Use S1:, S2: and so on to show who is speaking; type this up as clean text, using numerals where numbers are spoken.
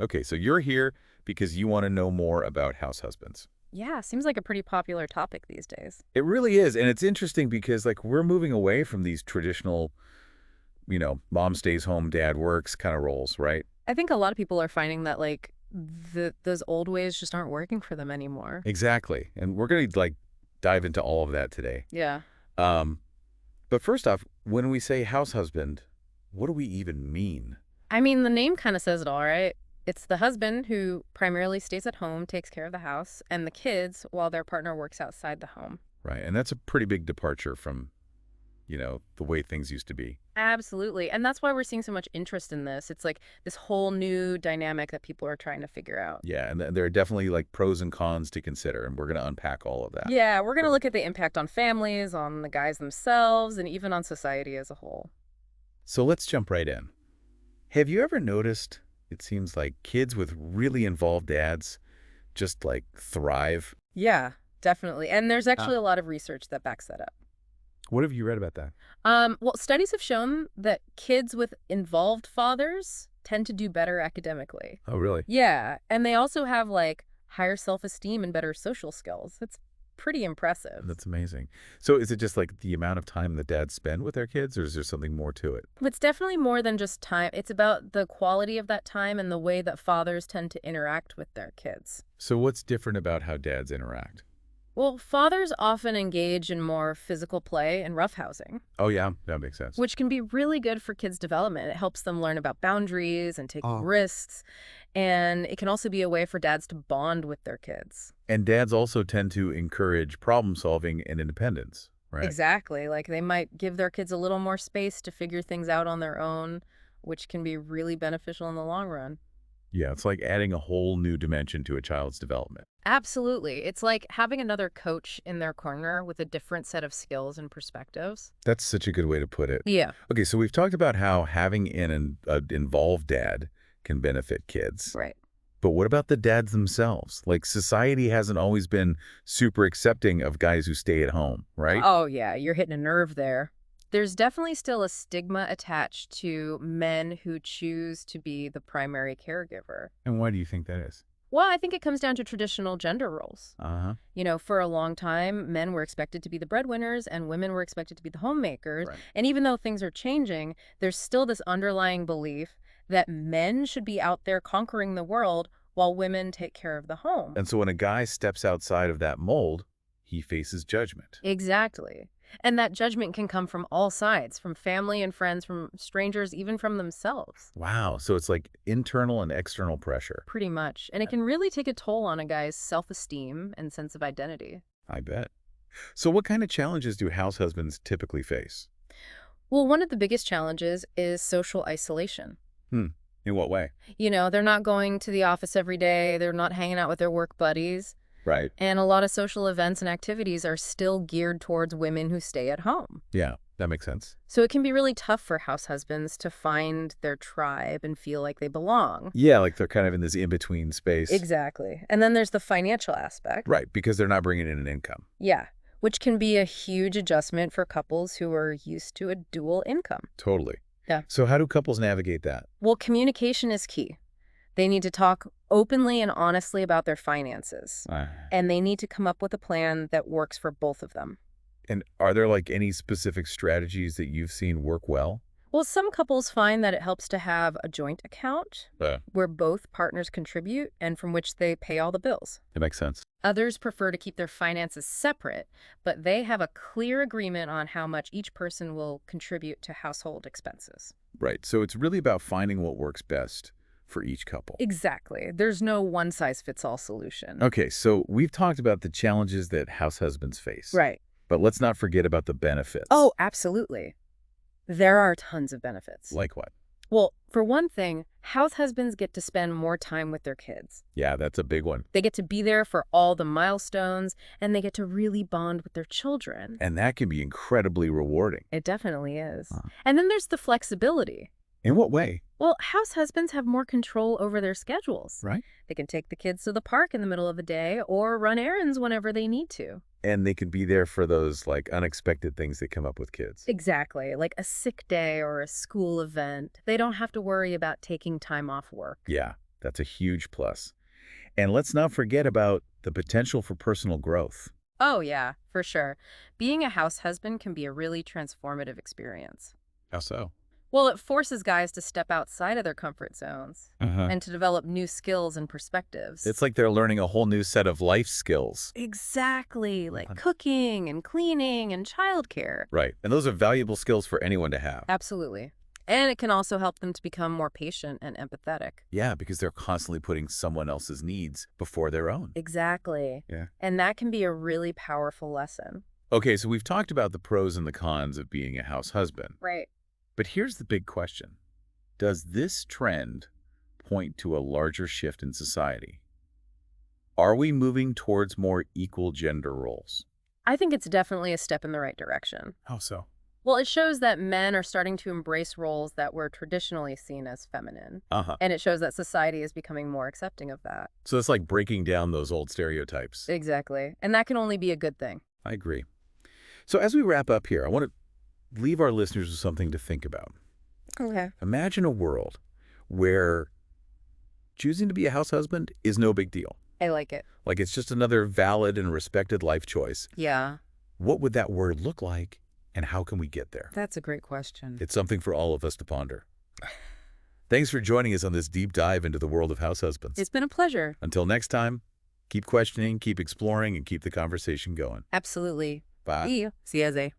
S1: Okay, so you're here because you want to know more about house husbands.
S2: Yeah, seems like a pretty popular topic these days.
S1: It really is, and it's interesting because like we're moving away from these traditional, mom stays home, dad works kind of roles, right?
S2: I think a lot of people are finding that those old ways just aren't working for them anymore.
S1: Exactly. And we're going to like dive into all of that today.
S2: Yeah.
S1: Um, but first off, when we say house husband, what do we even mean?
S2: I mean, the name kind of says it all, right? It's the husband who primarily stays at home, takes care of the house, and the kids while their partner works outside the home.
S1: Right. And that's a pretty big departure from, the way things used to be.
S2: Absolutely. And that's why we're seeing so much interest in this. It's like this whole new dynamic that people are trying to figure out.
S1: Yeah, and there are definitely like pros and cons to consider, and we're going to unpack all of that.
S2: Yeah, we're going to look at the impact on families, on the guys themselves, and even on society as a whole.
S1: So let's jump right in. Have you ever noticed it seems like kids with really involved dads just like thrive?
S2: Yeah, definitely. And there's
S1: Ah,
S2: actually a lot of research that backs that up.
S1: what have you read about that?
S2: Well, studies have shown that kids with involved fathers tend to do better academically.
S1: Oh, really?
S2: Yeah, and they also have higher self-esteem and better social skills. That's pretty impressive.
S1: That's amazing. So is it just like the amount of time the dads spend with their kids, or is there something more to it?
S2: It's definitely more than just time. It's about the quality of that time and the way that fathers tend to interact with their kids.
S1: So what's different about how dads interact?
S2: Well, fathers often engage in more physical play and roughhousing,
S1: Oh, yeah, that makes sense.
S2: which can be really good for kids' development. It helps them learn about boundaries and taking risks. And it can also be a way for dads to bond with their kids.
S1: And dads also tend to encourage problem solving and independence, right?
S2: Exactly. Like they might give their kids a little more space to figure things out on their own, which can be really beneficial in the long run.
S1: Yeah, it's like adding a whole new dimension to a child's development.
S2: Absolutely. It's like having another coach in their corner with a different set of skills and perspectives.
S1: That's such a good way to put it.
S2: Yeah.
S1: Okay, so we've talked about how having an involved dad can benefit kids.
S2: Right.
S1: But what about the dads themselves? Like society hasn't always been super accepting of guys who stay at home, right?
S2: Oh, yeah, you're hitting a nerve there. There's definitely still a stigma attached to men who choose to be the primary caregiver.
S1: And why do you think that is?
S2: Well, I think it comes down to traditional gender roles.
S1: Uh-huh.
S2: For a long time, men were expected to be the breadwinners and women were expected to be the homemakers.
S1: Right.
S2: And even though things are changing, there's still this underlying belief that men should be out there conquering the world while women take care of the home.
S1: And so when a guy steps outside of that mold, he faces judgment.
S2: Exactly. And that judgment can come from all sides, from family and friends, from strangers, even from themselves.
S1: Wow. So it's like internal and external pressure.
S2: Pretty much. And it can really take a toll on a guy's self-esteem and sense of identity.
S1: I bet. So what kind of challenges do house husbands typically face?
S2: Well, one of the biggest challenges is social isolation.
S1: Hmm. In what way?
S2: They're not going to the office every day, they're not hanging out with their work buddies,
S1: Right.
S2: and a lot of social events and activities are still geared towards women who stay at home.
S1: Yeah, that makes sense.
S2: So it can be really tough for house husbands to find their tribe and feel like they belong.
S1: Yeah, like they're kind of in this in-between space.
S2: Exactly. And then there's the financial aspect.
S1: Right, because they're not bringing in an income.
S2: Yeah, which can be a huge adjustment for couples who are used to a dual income.
S1: Totally.
S2: Yeah.
S1: So how do couples navigate that?
S2: Well, communication is key. They need to talk openly and honestly about their finances,
S1: Uh,
S2: and they need to come up with a plan that works for both of them.
S1: and are there like any specific strategies that you've seen work well?
S2: Well, some couples find that it helps to have a joint account
S1: Uh,
S2: where both partners contribute and from which they pay all the bills.
S1: It makes sense.
S2: Others prefer to keep their finances separate, but they have a clear agreement on how much each person will contribute to household expenses.
S1: Right. So it's really about finding what works best for each couple.
S2: Exactly. There's no one-size-fits-all solution.
S1: Okay, so we've talked about the challenges that house husbands face.
S2: Right.
S1: But let's not forget about the benefits.
S2: Oh, absolutely. There are tons of benefits.
S1: Like what?
S2: Well, for one thing, house husbands get to spend more time with their kids.
S1: Yeah, that's a big one.
S2: They get to be there for all the milestones, and they get to really bond with their children.
S1: And that can be incredibly rewarding.
S2: It definitely is.
S1: Uh,
S2: And then there's the flexibility.
S1: In what way?
S2: Well, house husbands have more control over their schedules.
S1: Right?
S2: They can take the kids to the park in the middle of the day or run errands whenever they need to.
S1: And they can be there for those like unexpected things that come up with kids.
S2: Exactly, like a sick day or a school event. They don't have to worry about taking time off work.
S1: Yeah. That's a huge plus. And let's not forget about the potential for personal growth.
S2: Oh, yeah, for sure. Being a house husband can be a really transformative experience.
S1: How so?
S2: Well, it forces guys to step outside of their comfort zones
S1: Uh-huh.
S2: and to develop new skills and perspectives.
S1: It's like they're learning a whole new set of life skills.
S2: Exactly, like
S1: Uh-huh.
S2: cooking and cleaning and childcare.
S1: Right. And those are valuable skills for anyone to have.
S2: Absolutely. And it can also help them to become more patient and empathetic.
S1: Yeah, because they're constantly putting someone else's needs before their own.
S2: Exactly.
S1: Yeah.
S2: And that can be a really powerful lesson.
S1: Okay, so we've talked about the pros and the cons of being a house husband.
S2: Right.
S1: But here's the big question. Does this trend point to a larger shift in society? Are we moving towards more equal gender roles?
S2: I think it's definitely a step in the right direction.
S1: How so?
S2: Well, it shows that men are starting to embrace roles that were traditionally seen as feminine.
S1: Uh-huh.
S2: And it shows that society is becoming more accepting of that.
S1: So it's like breaking down those old stereotypes.
S2: Exactly. And that can only be a good thing.
S1: I agree. So as we wrap up here, I want to leave our listeners with something to think about.
S2: Okay.
S1: Imagine a world where choosing to be a house husband is no big deal.
S2: I like it.
S1: Like it's just another valid and respected life choice.
S2: Yeah,
S1: What would that word look like, and how can we get there?
S2: that's a great question.
S1: It's something for all of us to ponder. Thanks for joining us on this deep dive into the world of house husbands.
S2: It's been a pleasure.
S1: Until next time, keep questioning, keep exploring, and keep the conversation going.
S2: Absolutely.
S1: Bye.
S2: See you. See you, Zay.